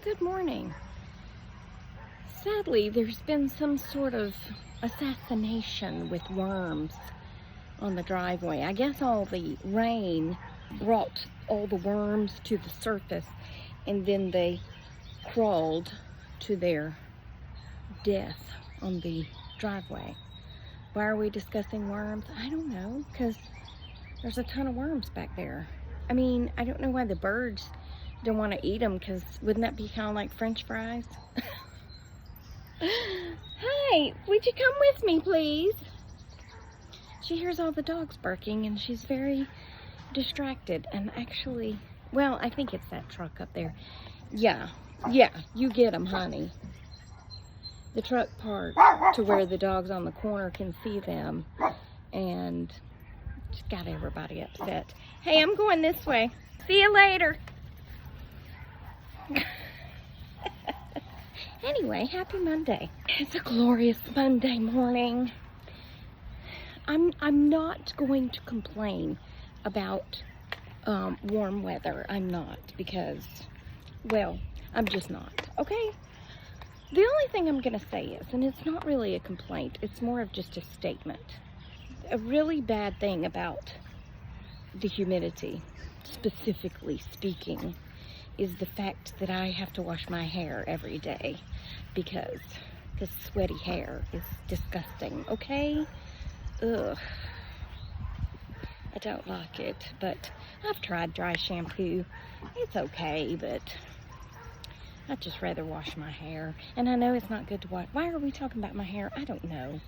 Good morning. Sadly, there's been some sort of assassination with worms on the driveway. I guess all the rain brought all the worms to the surface, and then they crawled to their death on the driveway. Why are we discussing worms? I don't know, because there's a ton of worms back there. I mean, I don't know why the birds don't want to eat them, because wouldn't that be kind of like French fries? Hi, would you come with me, please? She hears all the dogs barking, and she's very distracted. And actually, well, I think it's that truck up there. Yeah, you get them, honey. The truck parked to where the dogs on the corner can see them, and it's got everybody upset. Hey, I'm going this way. See you later. Anyway, happy Monday. It's a glorious Monday morning. I'm not going to complain about warm weather. I'm not, because, well, I'm just not, okay? The only thing I'm going to say is, and it's not really a complaint, it's more of just a statement. A really bad thing about the humidity, specifically speaking, is the fact that I have to wash my hair every day because sweaty hair is disgusting, okay? Ugh. I don't like it, but I've tried dry shampoo. It's okay, but I'd just rather wash my hair. And I know it's not good to wash. Why are we talking about my hair? I don't know.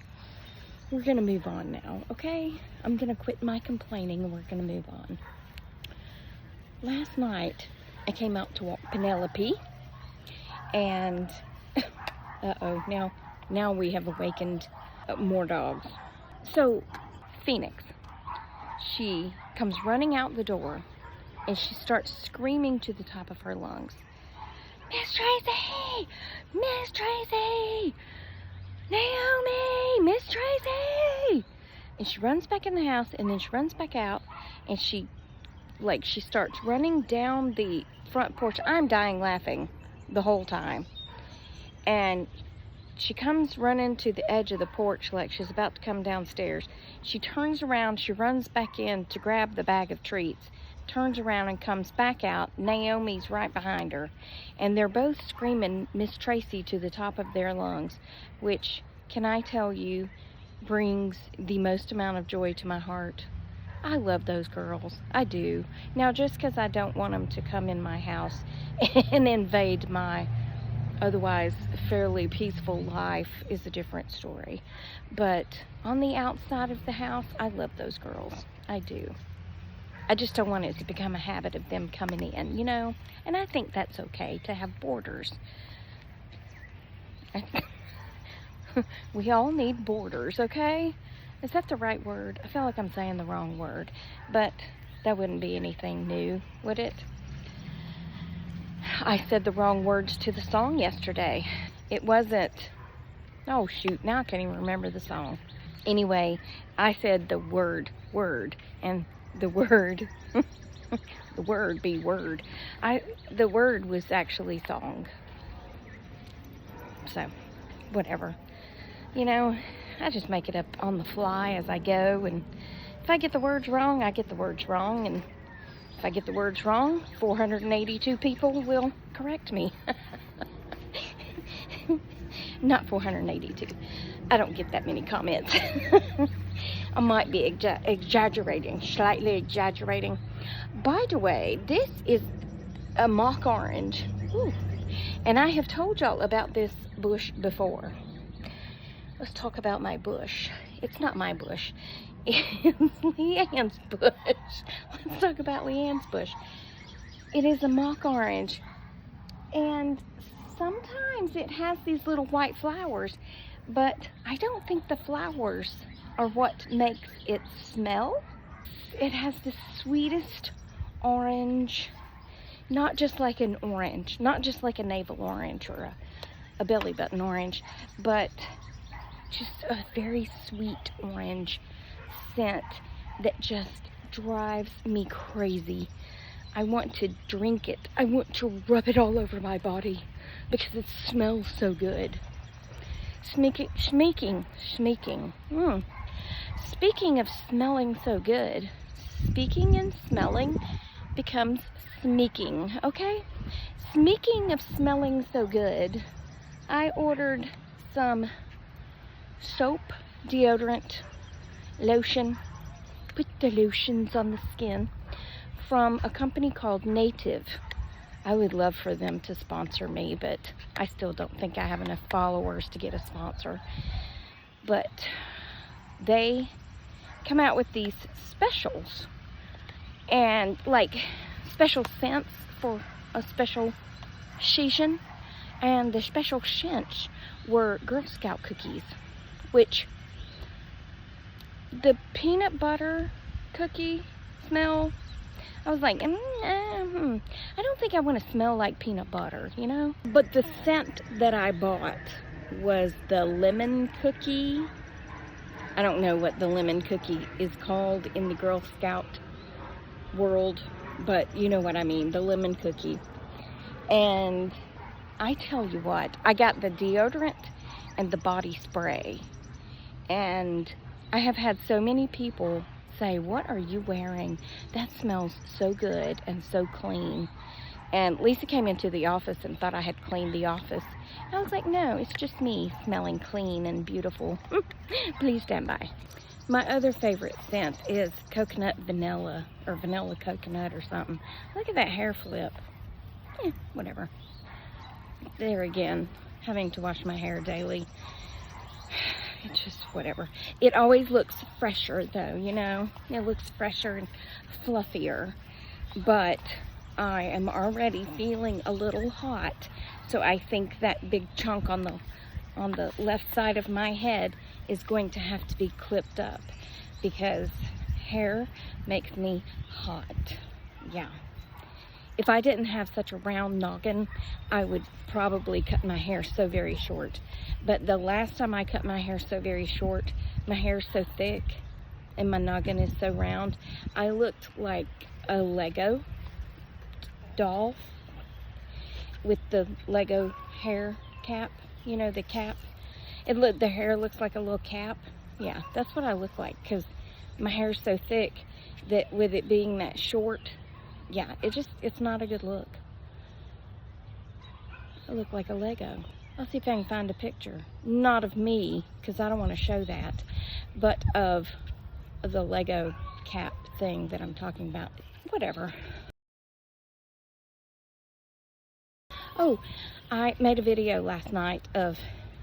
We're gonna move on now, okay? I'm gonna quit my complaining and we're gonna move on. Last night, I came out to walk Penelope, and uh-oh, now we have awakened more dogs. So, Phoenix, she comes running out the door, and she starts screaming to the top of her lungs, Miss Tracy! Miss Tracy! Naomi! Miss Tracy! And she runs back in the house, and then she runs back out, and she starts running down the front porch. I'm dying laughing the whole time. And she comes running to the edge of the porch like she's about to come downstairs. She turns around, she runs back in to grab the bag of treats, turns around and comes back out. Naomi's right behind her. And they're both screaming Miss Tracy to the top of their lungs, which, can I tell you, brings the most amount of joy to my heart. I love those girls. I do. Now, just because I don't want them to come in my house and invade my otherwise fairly peaceful life is a different story. But on the outside of the house, I love those girls. I do. I just don't want it to become a habit of them coming in, you know? And I think that's okay to have borders. We all need borders, okay? Is that the right word? I feel like I'm saying the wrong word, but that wouldn't be anything new, would it? I said the wrong words to the song yesterday. It wasn't, oh shoot, now I can't even remember the song. Anyway, I said the word, and the word, the word be word. The word was actually song. So, whatever. You know, I just make it up on the fly as I go, and if I get the words wrong, I get the words wrong, and if I get the words wrong, 482 people will correct me. Not 482. I don't get that many comments. I might be exaggerating, slightly exaggerating. By the way, this is a mock orange. Ooh. And I have told y'all about this bush before. Let's talk about my bush. It's not my bush. It's Leanne's bush. Let's talk about Leanne's bush. It is a mock orange. And sometimes it has these little white flowers, but I don't think the flowers are what makes it smell. It has the sweetest orange, not just like an orange, not just like a navel orange or a belly button orange, but just a very sweet orange scent that just drives me crazy. I want to drink it. I want to rub it all over my body because it smells so good. Smeaking. Speaking of smelling so good, speaking and smelling becomes smeaking, okay? Speaking of smelling so good, I ordered some soap, deodorant, lotion, put the lotions on the skin, from a company called Native. I would love for them to sponsor me, but I still don't think I have enough followers to get a sponsor. But they come out with these specials, and like special scents for a special season, and the special scents were Girl Scout cookies, which the peanut butter cookie smell, I was like, I don't think I want to smell like peanut butter, you know? But the scent that I bought was the lemon cookie. I don't know what the lemon cookie is called in the Girl Scout world, but you know what I mean, the lemon cookie. And I tell you what, I got the deodorant and the body spray, and I have had so many people say, what are you wearing? That smells so good and so clean. And Lisa came into the office and thought I had cleaned the office. I was like, no, it's just me smelling clean and beautiful. Please stand by. My other favorite scent is coconut vanilla, or vanilla coconut or something. Look at that hair flip. Whatever. There again, having to wash my hair daily. It's just whatever. It always looks fresher though, you know? It looks fresher and fluffier. But I am already feeling a little hot. So I think that big chunk on the left side of my head is going to have to be clipped up, because hair makes me hot. Yeah. If I didn't have such a round noggin, I would probably cut my hair so very short. But the last time I cut my hair so very short, my hair's so thick and my noggin is so round, I looked like a Lego doll with the Lego hair cap, you know, the cap. The hair looks like a little cap. Yeah, that's what I look like, because my hair's so thick that with it being that short, yeah, it's not a good look. I look like a Lego. I'll see if I can find a picture. Not of me, because I don't want to show that, but of the Lego cap thing that I'm talking about. Whatever. Oh, I made a video last night of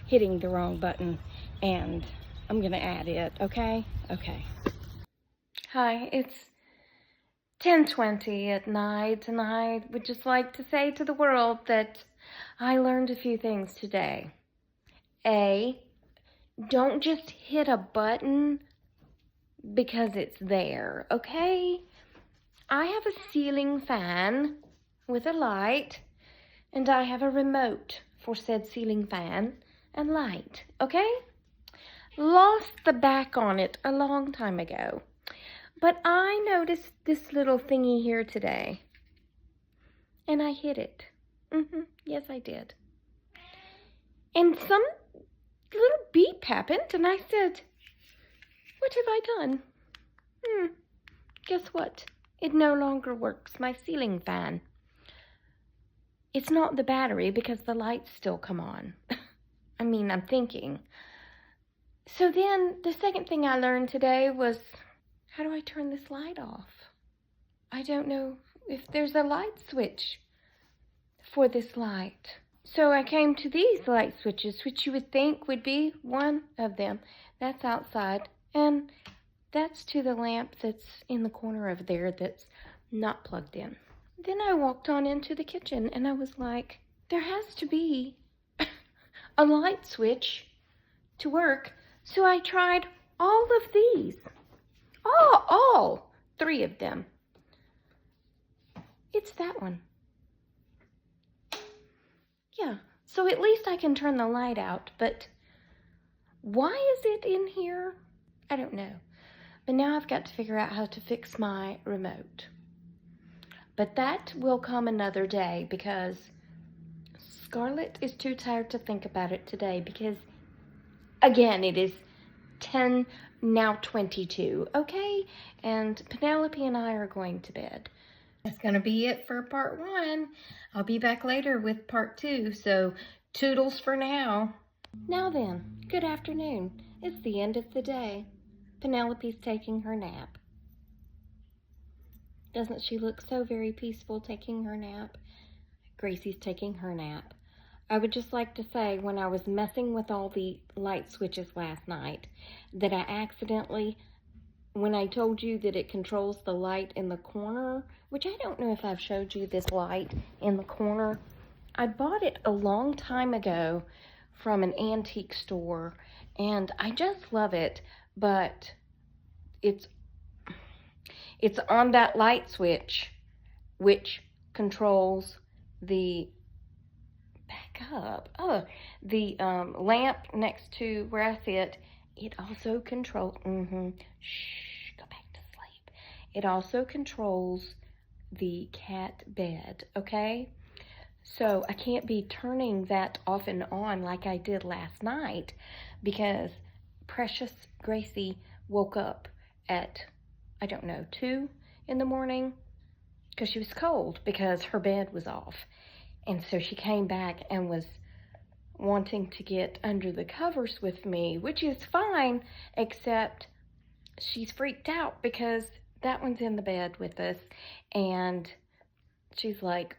hitting the wrong button, and I'm gonna add it, okay? Okay. Hi, it's 10:20 at night, and I would just like to say to the world that I learned a few things today. A, don't just hit a button because it's there, okay? I have a ceiling fan with a light, and I have a remote for said ceiling fan and light, okay? Lost the back on it a long time ago. But I noticed this little thingy here today, and I hit it. Yes, I did. And some little beep happened, and I said, what have I done? Guess what? It no longer works, my ceiling fan. It's not the battery, because the lights still come on. I mean, I'm thinking. So then, the second thing I learned today was, how do I turn this light off? I don't know if there's a light switch for this light. So I came to these light switches, which you would think would be one of them. That's outside, and that's to the lamp that's in the corner over there that's not plugged in. Then I walked on into the kitchen, and I was like, there has to be a light switch to work. So I tried all of these. All 3 of them. It's that one. Yeah, so at least I can turn the light out, but why is it in here? I don't know. But now I've got to figure out how to fix my remote. But that will come another day because Scarlett is too tired to think about it today because, again, it is 10, now 22, okay? And Penelope and I are going to bed. That's going to be it for part 1. I'll be back later with part 2, so toodles for now. Now then, good afternoon. It's the end of the day. Penelope's taking her nap. Doesn't she look so very peaceful taking her nap? Gracie's taking her nap. I would just like to say, when I was messing with all the light switches last night, that I accidentally, when I told you that it controls the light in the corner, which I don't know if I've showed you this light in the corner. I bought it a long time ago from an antique store, and I just love it, but it's on that light switch, which controls the the lamp next to where I sit. It also controls, shh, go back to sleep. It also controls the cat bed, okay? So I can't be turning that off and on like I did last night because precious Gracie woke up at, I don't know, 2 in the morning because she was cold because her bed was off. And so she came back and was wanting to get under the covers with me, which is fine, except she's freaked out because that one's in the bed with us. And she's like,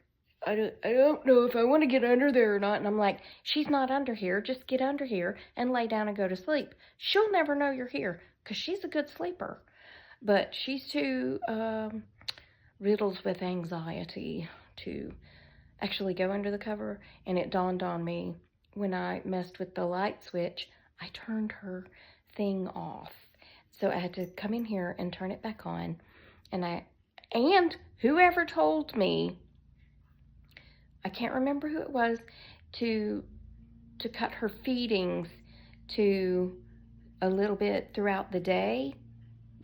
I don't know if I want to get under there or not. And I'm like, she's not under here. Just get under here and lay down and go to sleep. She'll never know you're here because she's a good sleeper. But she's too riddled with anxiety to actually go under the cover. And it dawned on me when I messed with the light switch, I turned her thing off. So I had to come in here and turn it back on. And whoever told me, I can't remember who it was, to cut her feedings to a little bit throughout the day,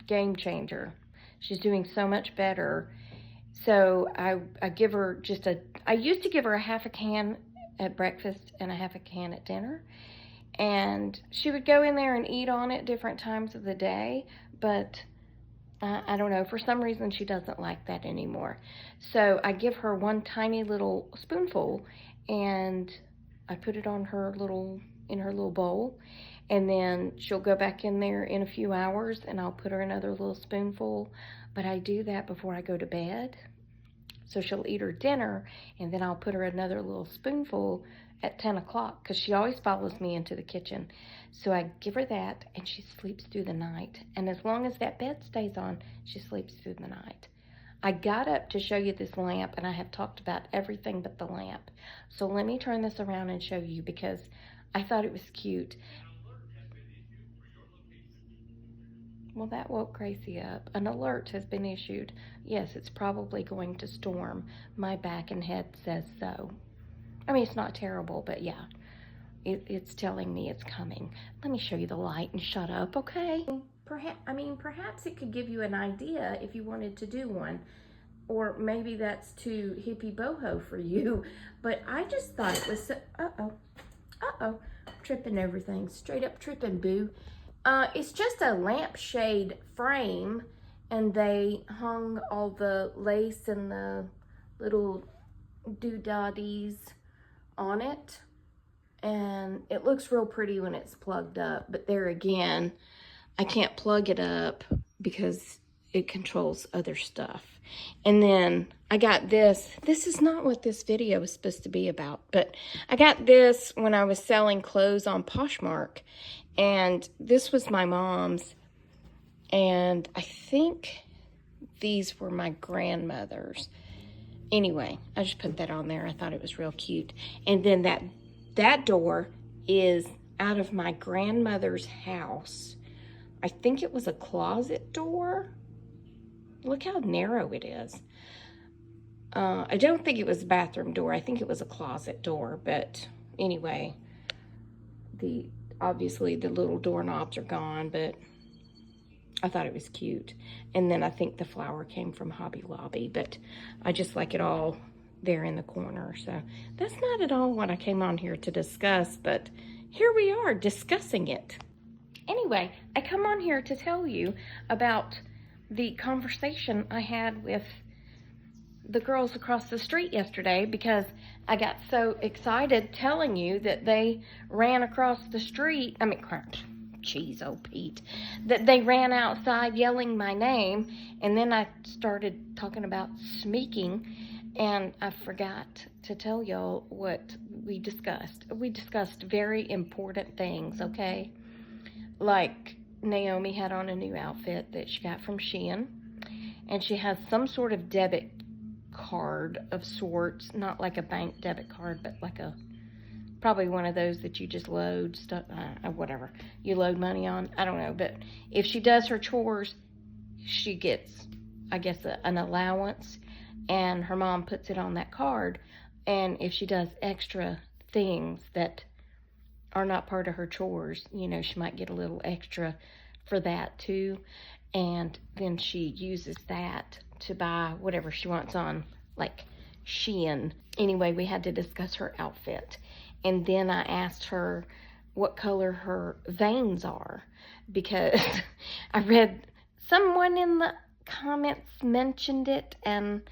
game changer. She's doing so much better. So I give her I used to give her a half a can at breakfast and a half a can at dinner. And she would go in there and eat on it different times of the day. But I don't know, for some reason she doesn't like that anymore. So I give her one tiny little spoonful and I put it on in her little bowl. And then she'll go back in there in a few hours and I'll put her another little spoonful. But I do that before I go to bed. So she'll eat her dinner and then I'll put her another little spoonful at 10 o'clock because she always follows me into the kitchen. So I give her that and she sleeps through the night. And as long as that bed stays on, she sleeps through the night. I got up to show you this lamp and I have talked about everything but the lamp. So let me turn this around and show you because I thought it was cute. Well, that woke Gracie up. An alert has been issued. Yes, it's probably going to storm. My back and head says so. I mean, it's not terrible, but yeah, it's telling me it's coming. Let me show you the light and shut up, okay? Perhaps it could give you an idea if you wanted to do one. Or maybe that's too hippie boho for you. But I just thought it was so, tripping over things. Straight up tripping, boo. It's just a lampshade frame, and they hung all the lace and the little doodaddies on it, and it looks real pretty when it's plugged up. But there again, I can't plug it up because it controls other stuff. And then I got this. This is not what this video is supposed to be about, but I got this when I was selling clothes on Poshmark. And this was my mom's, and I think these were my grandmother's. Anyway, I just put that on there. I thought it was real cute. And then that door is out of my grandmother's house. I think it was a closet door. Look how narrow it is. I don't think it was a bathroom door. I think it was a closet door. But anyway, obviously the little doorknobs are gone, but I thought it was cute. And then I think the flower came from Hobby Lobby, but I just like it all there in the corner. So that's not at all what I came on here to discuss, but here we are discussing it. Anyway, I come on here to tell you about the conversation I had with the girls across the street yesterday, because I got so excited telling you that they ran across the street. I mean, crap. Jeez, oh Pete, that they ran outside yelling my name, and then I started talking about smeaking, and I forgot to tell y'all what we discussed. We discussed very important things, okay? Like Naomi had on a new outfit that she got from Shein, and she has some sort of debit card of sorts, not like a bank debit card, but like a probably one of those that you just load stuff, whatever you load money on. I don't know, but if she does her chores, she gets, I guess, an allowance, and her mom puts it on that card. And if she does extra things that are not part of her chores, you know, she might get a little extra for that too. And then she uses that to buy whatever she wants on, like, Shein. Anyway, we had to discuss her outfit. And then I asked her what color her veins are, because I read someone in the comments mentioned it, and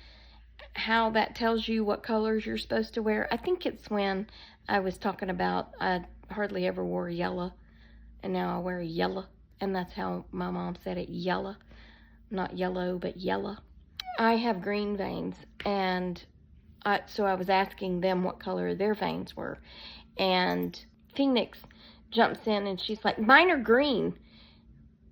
how that tells you what colors you're supposed to wear. I think it's when I was talking about I hardly ever wore yellow, and now I wear yellow, and that's how my mom said it, yellow. Not yellow, but yellow. I have green veins, and so I was asking them what color their veins were, and Phoenix jumps in and she's like, mine are green.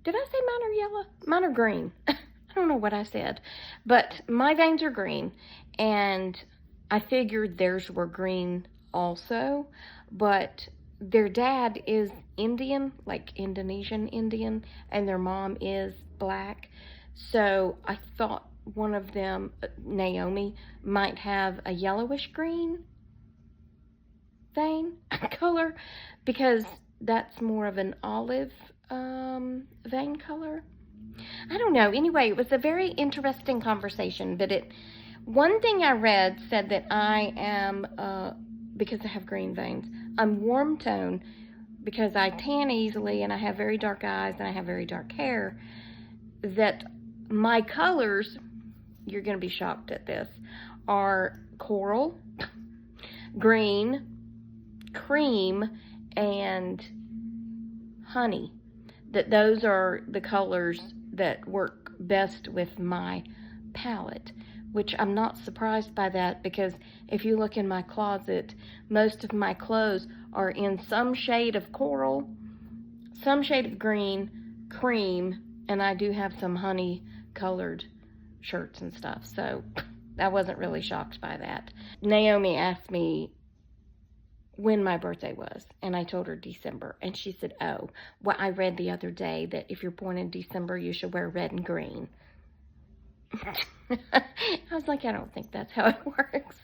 Did I say mine are yellow? Mine are green. I don't know what I said, but my veins are green, and I figured theirs were green also, but their dad is Indian, like Indonesian Indian, and their mom is black, so I thought one of them, Naomi, might have a yellowish green vein color, because that's more of an olive vein color. I don't know. Anyway, it was a very interesting conversation, but one thing I read said that I am, because I have green veins, I'm warm tone because I tan easily and I have very dark eyes and I have very dark hair, that my colors, you're going to be shocked at this, are coral, green, cream, and honey. That those are the colors that work best with my palette, which I'm not surprised by that, because if you look in my closet, most of my clothes are in some shade of coral, some shade of green, cream, and I do have some honey colored shirts and stuff, so I wasn't really shocked by that. Naomi asked me when my birthday was, and I told her December, and she said, oh, well, I read the other day that if you're born in December, you should wear red and green. I was like, I don't think that's how it works,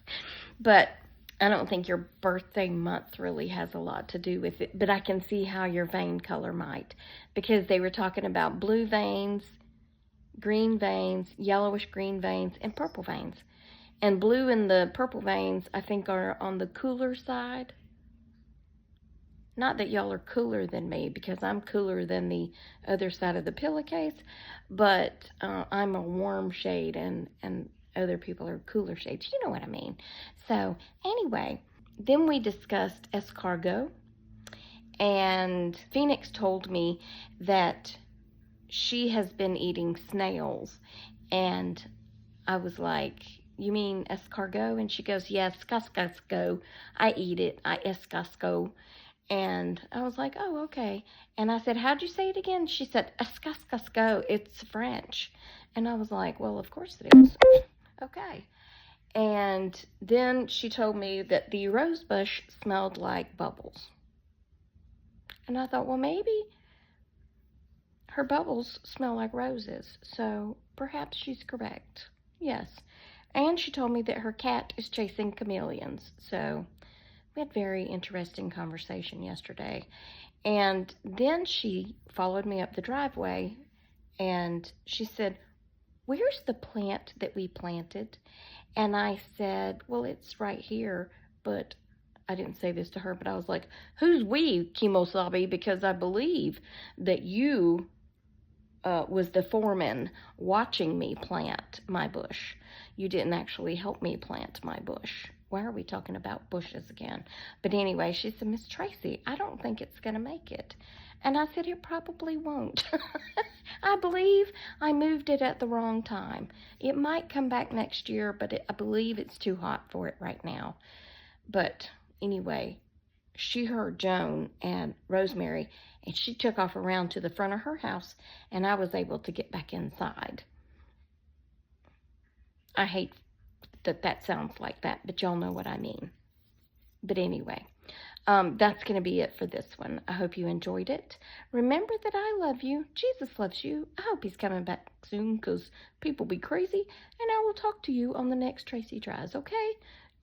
but I don't think your birthday month really has a lot to do with it, but I can see how your vein color might, because they were talking about blue veins, green veins, yellowish green veins, and purple veins. And blue and the purple veins, I think, are on the cooler side. Not that y'all are cooler than me, because I'm cooler than the other side of the pillowcase, but I'm a warm shade, and other people are cooler shades. You know what I mean. So anyway, then we discussed escargot, and Phoenix told me that she has been eating snails, and I was like, you mean escargot? And she goes, yes, escargot. I eat it. I escargot. And I was like, oh, okay. And I said, how'd you say it again? She said, escargot. It's French. And I was like, well, of course it is. Okay. And then she told me that the rose bush smelled like bubbles. And I thought, well, maybe her bubbles smell like roses. So perhaps she's correct. Yes. And she told me that her cat is chasing chameleons. So we had a very interesting conversation yesterday. And then she followed me up the driveway And she said, "Where's the plant that we planted?" And I said, "Well, it's right here." But I didn't say this to her, but I was like, "Who's we, Kimosabi?" Because I believe that you was the foreman watching me plant my bush. You didn't actually help me plant my bush. Why are we talking about bushes again? But anyway, she said, "Miss Tracy, I don't think it's going to make it." And I said, "It probably won't." I believe I moved it at the wrong time. It might come back next year, but I believe it's too hot for it right now. But anyway, she heard Joan and Rosemary, and she took off around to the front of her house, and I was able to get back inside. I hate that that sounds like that, but y'all know what I mean. But anyway, that's going to be it for this one. I hope you enjoyed it. Remember that I love you. Jesus loves you. I hope he's coming back soon, because people be crazy. And I will talk to you on the next Tracy Tries, okay?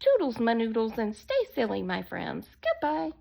Toodles, my noodles, and stay silly, my friends. Goodbye.